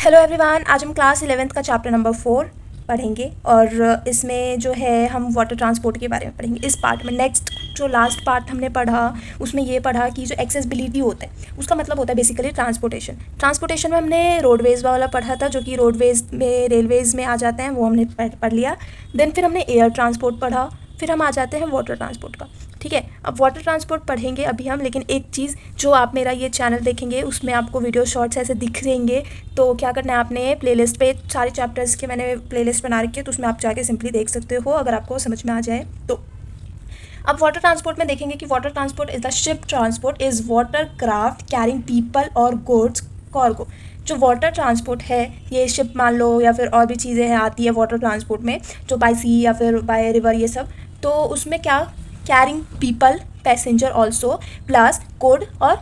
Hello everyone, आज हम class 11th का चैप्टर नंबर 4 पढ़ेंगे और इसमें जो है हम वाटर ट्रांसपोर्ट के बारे में पढ़ेंगे। इस पार्ट में नेक्स्ट जो लास्ट पार्ट हमने पढ़ा उसमें ये पढ़ा कि जो एक्सेसिबिलिटी होता है उसका मतलब होता है बेसिकली ट्रांसपोर्टेशन में हमने रोडवेज़ वाला पढ़ा था, जो कि रोडवेज़ में रेलवेज़ में आ जाते हैं, वो हमने पढ़ लिया। देन फिर हमने एयर ट्रांसपोर्ट पढ़ा, फिर हम आ जाते हैं वाटर ट्रांसपोर्ट का। ठीक है, अब वाटर ट्रांसपोर्ट पढ़ेंगे अभी हम, लेकिन एक चीज़ जो आप मेरा ये चैनल देखेंगे उसमें आपको वीडियो शॉर्ट्स ऐसे दिख रहेंगे, तो क्या करना है आपने प्लेलिस्ट पे सारे चैप्टर्स के मैंने प्लेलिस्ट बना रखी है, तो उसमें आप जाके सिंपली देख सकते हो अगर आपको समझ में आ जाए तो। अब वाटर ट्रांसपोर्ट में देखेंगे कि water transport is the ship transport is water craft carrying people और गुड्स कार्गो। जो वाटर ट्रांसपोर्ट है ये शिप मान लो या फिर और भी चीज़ें हैं आती है वाटर ट्रांसपोर्ट में, जो बाय सी या फिर बाय रिवर ये सब, तो उसमें क्या carrying people passenger also plus good और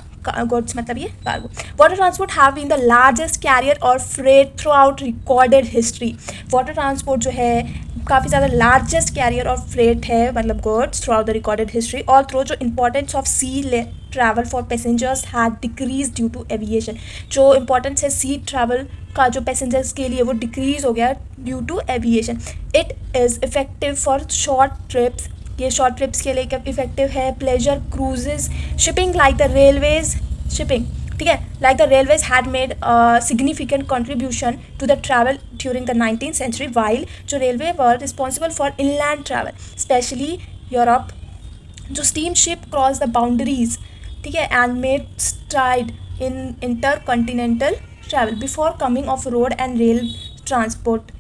गुड्स मतलब ये cargo. Water transport have been the largest carrier और freight throughout recorded history. Water transport जो है काफ़ी ज़्यादा लार्जेस्ट कैरियर और फ्रेट है मतलब goods throughout the recorded history. All through जो importance of sea travel for passengers had decrease due to aviation. जो इंपॉर्टेंस है सी ट्रैवल का जो पैसेंजर्स के लिए वो डिक्रीज हो गया due to aviation. It is effective for short trips, ये शॉर्ट ट्रिप्स के लिए क्या इफेक्टिव है। Pleasure cruises shipping like the railways shipping, ठीक है, like the railways had made significant contribution to the travel during the 19th century, while जो railway were responsible for inland travel specially Europe. जो steam ship cross the boundaries, ठीक है, and made stride in intercontinental travel before coming of road and rail transport.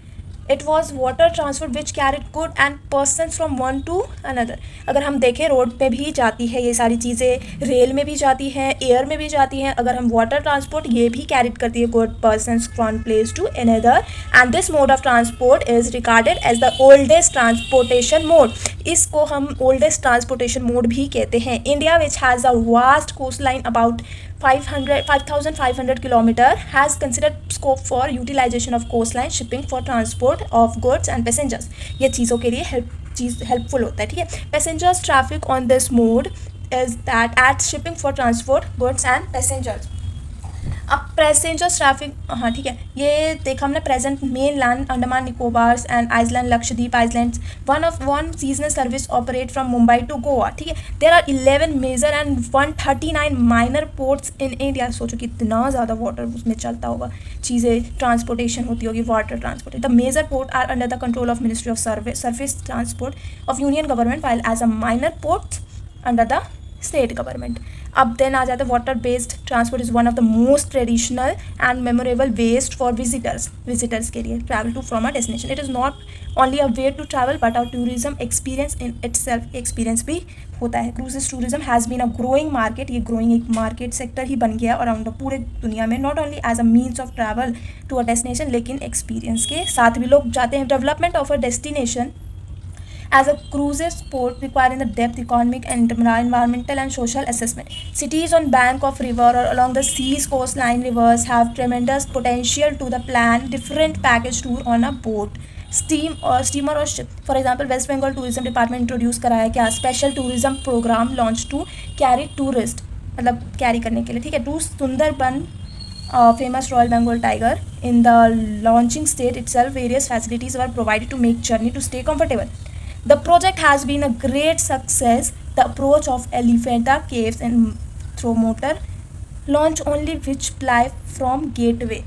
It was water transport which carried good and person from one two another. अगर हम देखें road पे भी जाती है ये सारी चीज़ें, रेल में भी जाती हैं, एयर में भी जाती हैं। अगर हम वाटर ट्रांसपोर्ट ये भी कैरिड करती है good person from place to another, and this mode of transport is regarded as the oldest transportation mode. इसको हम ओल्डेस्ट ट्रांसपोर्टेशन मोड भी कहते हैं। India which has a vast coast line about 5,500 kilometer has considered scope for utilization of coastline shipping for transport of goods and passengers। ये चीज़ों के लिए helpful होता है, ठीक है। Passengers traffic on this mode is that at shipping for transport goods and passengers. अब passengers traffic, हाँ ठीक है, ये देखा हमने present main land Andaman Nicobars and island Lakshadweep islands one seasonal service operate from Mumbai to Goa, ठीक है। There are 11 major and 139 minor ports in India. सोचो कितना ज़्यादा वाटर उसमें चलता होगा, चीज़ें ट्रांसपोर्टेशन होती होगी water transport. The major port are under the control of ministry of service transport of union government, while as a minor ports under the state government. अब देन आ जाता है water based transport is one of the most traditional and memorable west for visitors के लिए travel to from a destination. It is not only a way to travel but a tourism experience in itself, experience भी होता है। Cruises tourism has been a growing market, ये growing एक market sector ही बन गया अराउंड द पूरे दुनिया में, not only as a means of travel to a destination, लेकिन एक्सपीरियंस के साथ भी लोग जाते हैं। Development of a destination as a cruises port requiring the depth economic and environmental and social assessment. Cities on bank of river or along the seas coastline rivers have tremendous potential to the plan different package tour on a boat, steamer or ship. For example, West Bengal Tourism Department introduce कराया क्या special tourism program launched to carry tourist, मतलब carry करने के लिए, ठीक है, to Sundarban famous Royal Bengal tiger. In the launching state itself, various facilities were provided to make journey to stay comfortable. The project has been a great success. The approach of Elephanta Caves and through motor launch only which ply from Gateway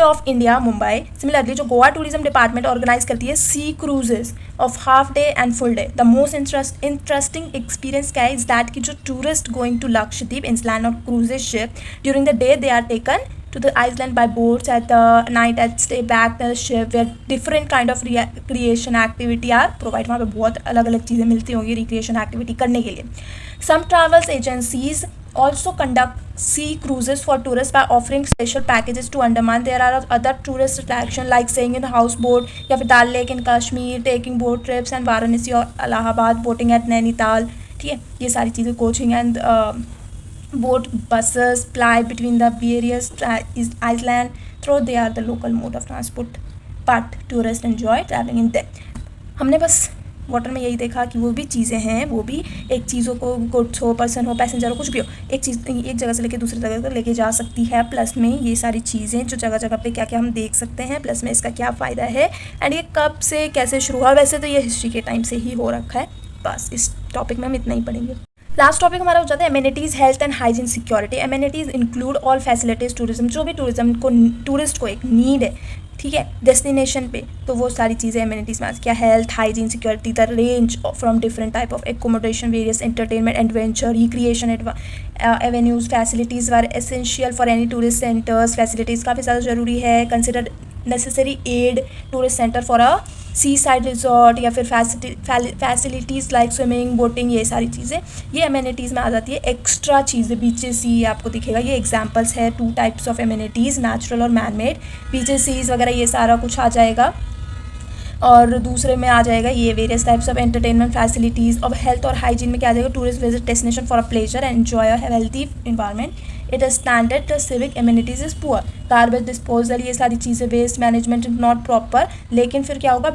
of India, Mumbai. Similarly, जो Goa tourism department organise करती है sea cruises of half day and full day. The most interesting experience क्या है is that कि जो tourist going to Lakshadweep island और cruises ship during the day they are taken to the island by boats, at the night at stay back the ship where different kind of recreation activity are provide। वहाँ पे बहुत अलग अलग चीज़ें मिलती होंगी recreation activity करने के लिए। some travels agencies also conduct sea cruises for tourists by offering special packages to Andaman। there are other tourist attraction like staying in houseboat या फिर Dal Lake in Kashmir, taking boat trips and Varanasi और Allahabad, boating at Nainital, ठीक है, ये सारी चीज़ें coaching and boat buses ply between the various island through they are the local mode of transport but tourists enjoy traveling in them। हमने बस water में यही देखा कि वो भी चीज़ें हैं, वो भी एक चीज़ों को, गुड्स हो, पर्सन हो, पैसेंजर हो, कुछ भी हो, एक चीज़ एक जगह से लेके दूसरी जगह तक लेके जा सकती है। प्लस में ये सारी चीज़ें जो जगह जगह पे क्या क्या हम देख सकते हैं, प्लस में इसका क्या फ़ायदा है, एंड ये कब से कैसे शुरू हुआ। वैसे तो ये हिस्ट्री के टाइम से ही हो रखा है। बस इस टॉपिक में हम इतना ही पढ़ेंगे। लास्ट टॉपिक हमारा हो जाता है amenities, health and hygiene, security. Amenities include all facilities tourism, जो भी टूरिज्म को, टूरिस्ट को एक नीड है, ठीक है, डेस्टिनेशन पे, तो वो सारी चीज़ें एमिनिटीज़ में क्या, health, hygiene, security, the range from different type of accommodation, various entertainment, adventure, recreation avenues, facilities were essential for any tourist centers. Facilities काफ़ी ज़्यादा ज़रूरी है। Consider necessary add tourist center for a sea side resort, या फिर facilities like swimming, boating, ये सारी चीज़ें ये एमिनिटीज़ में आ जाती है। एक्स्ट्रा चीज़ें, बीचेस, सी आपको दिखेगा, ये एग्जांपल्स है 2 टाइप्स ऑफ एमिनिटीज़, नेचुरल और मैन मेड। बीचेस, सीज वगैरह ये सारा कुछ आ जाएगा। और दूसरे में आ जाएगा ये various types of entertainment facilities. और हेल्थ और हाइजीन में क्या आ जाएगा, tourist visit destination for a pleasure and enjoy a healthy environment. It is standard the civic amenities is poor. Garbage disposal, ये सारी चीज़ें, वेस्ट मैनेजमेंट नॉट प्रॉपर। लेकिन फिर क्या होगा,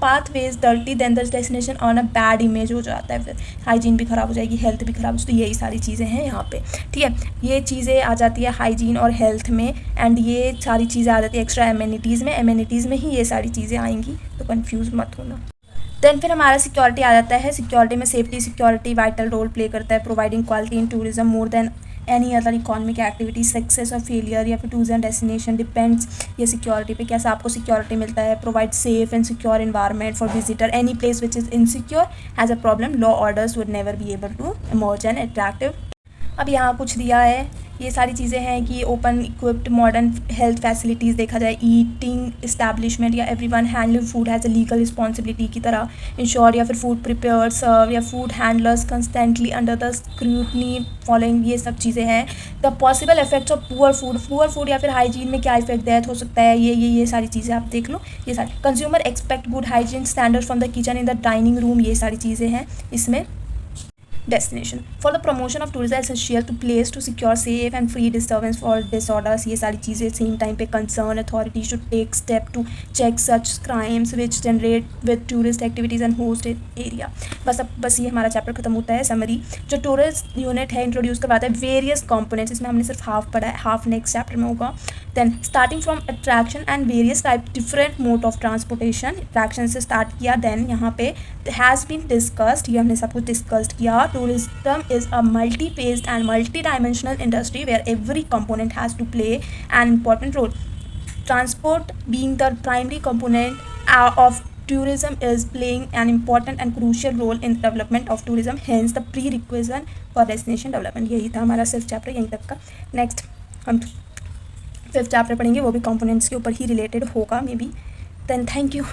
pathways dirty, then the destination on a bad image हो जाता है, फिर हाइजीन भी ख़राब हो जाएगी, हेल्थ भी ख़राब हो जाएगी। तो यही सारी चीज़ें हैं यहाँ पे, ठीक है। ये चीज़ें आ जाती है हाइजीन और हेल्थ में, एंड ये सारी चीज़ें आ जाती है एक्स्ट्रा एमिनिटीज़ में। एमिनिटीज़ में ही ये सारी चीज़ें आएंगी, तो कन्फ्यूज़ मत होना। देन फिर हमारा सिक्योरिटी आ जाता है। सिक्योरिटी में safety security vital role play करता है, providing quality in tourism more than any other economic activity. Success और फेलियर या फिर टूरिज्म एंड डेस्टिनेशन डिपेंड्स ये सिक्योरिटी पे, कैसा आपको सिक्योरिटी मिलता है। Provide safe and secure environment for visitor. Any place which is insecure has a problem, law orders would never be able to emerge and attractive. अब यहाँ कुछ दिया है, ये सारी चीज़ें हैं कि open equipped modern health facilities देखा जाए, ईटिंग इस्टेब्लिशमेंट या everyone handling food has a legal responsibility की तरह इंश्योर, या फिर फूड प्रिपेयर सर्व, या food handlers constantly under the scrutiny following, ये सब चीज़ें हैं। The possible effects of poor food या फिर हाइजीन में क्या इफेक्ट डेथ हो सकता है, ये सारी चीज़ें आप देख लो। ये सारी consumer expect good hygiene standard from the kitchen in the dining room, ये सारी चीज़ें हैं इसमें। Destination for the promotion of tourism essential to place to secure safe and free disturbance for disorders, ये सारी चीज़ें। सेम टाइम पे concern authority should take step to check such crimes which generate with tourist activities and host area. बस ये हमारा chapter खत्म होता है। समरी, जो टूरिस्ट यूनिट है इंट्रोड्यूस करवाता है वेरियस कंपोनेंट्स, इसमें हमने सिर्फ हाफ पढ़ा है, हाफ नेक्स्ट चैप्टर में होगा। Then starting from attraction and various type different mode of transportation, attraction से स्टार्ट किया। देन यहाँ पे हैज़ बीन डिस्कस्ड, ये हमने सब कुछ डिस्कस्ड किया। Tourism is a multi-phased and multi-dimensional industry where every component has to play an important role. Transport being the primary component of tourism is playing an important and crucial role in the development of tourism, hence the prerequisite for destination development। यही था हमारा सिर्फ chapter, यहीं तक का। Next हम 5th chapter पढ़ेंगे, वो भी कंपोनेंट्स के ऊपर ही रिलेटेड होगा maybe. Then thank you.